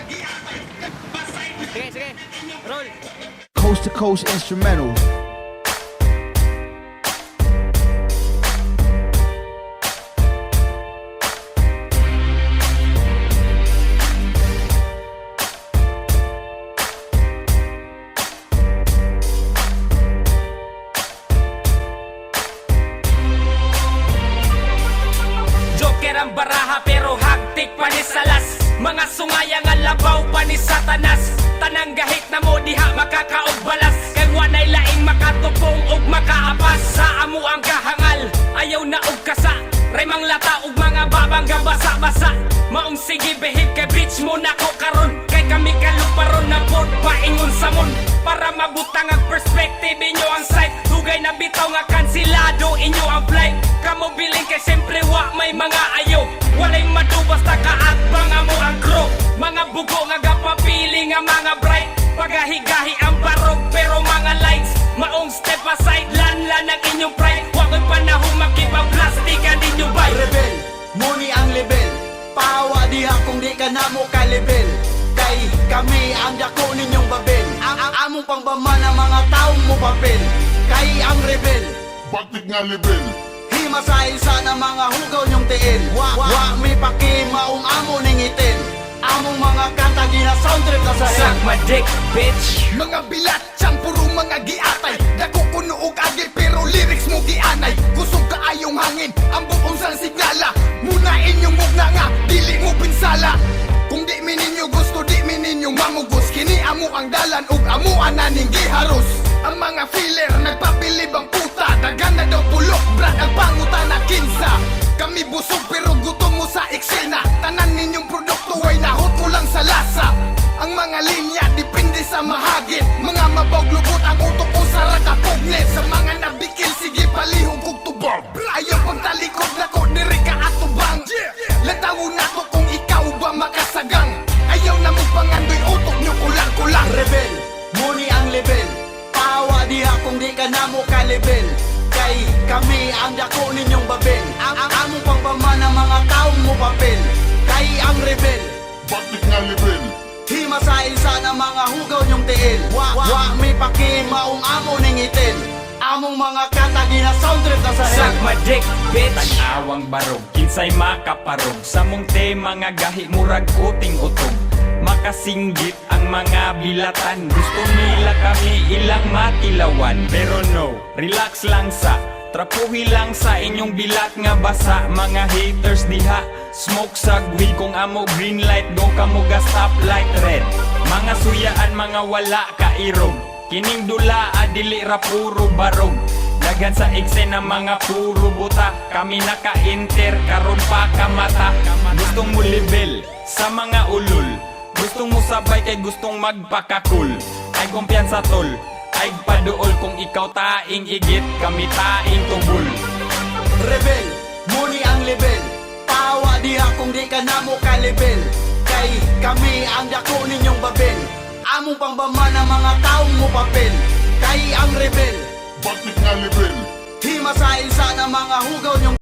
Sige, sige. Roll. Coast to coast instrumental. Joker ang baraha pero hagtik pa ni salas. Mga sungayang alabaw pa ni satanas. Tanang gahit na mo diha makakaog balas. Kay wanay laing makatupong ug makaapas. Sa amo ang kahangal, ayaw na og kasa. Raymang lata ug mga babang gabasa-basa. Maong sige behave kay bridge mo nako karon. Kay kami kaluparon na pod paingon sa mon. Para mabutang ang perspective inyo ang sight. Dugay na bitaw nga kansilado inyo ang flight. Kamo biling kay siyempre wa may mga ayo. Walay madubas ta kaatbang amo ang crew. Mga bugo nga gapapili nga mga bright. Pagahigahi ang barog pero mga lights. Maong step aside lanlan ang inyong pride. Wa ko'y panahon makipag-plastikan ninyo bay. Rebel, muni ang level. Pahawa diha kung di ka na mo ka-level. Kay kami ang dako ninyong babel. Ang among pangbama ng mga taong mo papel. Kay ang rebel, Bakit nga level? himasay sana mga hugaw nyong tiil. Wa may pakimaong amo ning itin. Among mga kanta gina soundtrip na sa Suck my dick, bitch. Mga bilat, siyang puro mga giatay. Dako kuno og agi pero lyrics mo gianay. Kusog kaayong hangin, ang buong sang signala. Muna inyong mugna nga, dili mo pinsala. Kung di mi ninyo gusto, di mi ninyo mamugos. Kini amo ang dalan ug amo ananing giharos. Ang mga filler nagpabilib ang puta. Dagan na daw pulok, brad ang panguta na kinsa. Kami busog pero gutom mo sa eksena. Tanan ninyong produkto ay nahot ko lang sa lasa. Ang mga linya depende sa mahagit. Mga mabawglubot ang utok ko sa ragapugnet. Sa mga nabikil sige palihog kog tubag. Ayaw pagtalikod na ko diri ka atubang. Latawo na to kung ikaw ba makasagang. Ayaw na mo pangandoy utok nyo kulang-kulang. rebel, muni ang level. Pahawa diha kung di ka na mo ka-level. Kay kami ang dako ninyong babel. Ang among pangbama ng mga taong mo papel. Kay ang rebel, Bakit nga level? himasay sana mga hugaw nyong tiil. Wa may pakimaong amo ning itin. Among mga kanta gina soundtrip na sa Suck head. my dick, bitch. Tag-awang barog, kinsay makaparog. Sa mong te mga gahi murag uting utog. Makasinggit ang mga bilatan. Gusto nila kami ilang matilawan. Pero no, relax lang sa trapuhi lang sa inyong bilat nga basa. Mga haters diha, smoke sagwi. Kung amo green light, go kamo ga stoplight red. Mga suyaan, mga wala kairog. Kining dula adili ra puro barog. Dagan sa eksena mga puro buta. Kami naka-enter karon pa kamata. Gustong mo level sa mga ulul. Gustong mo sabay kay gustong magpakakul. Ay kumpiyansa tol, ay paduol. Kung ikaw taing igit, kami taing tubol. Rebel, muni ang level. Pahawa diha kung di ka na mo ka-level. Kay kami ang dako ninyong babel. Among pangbama ng mga taong mo papel. Kay ang rebel, Bakit nga level? himasay sana mga hugaw nyong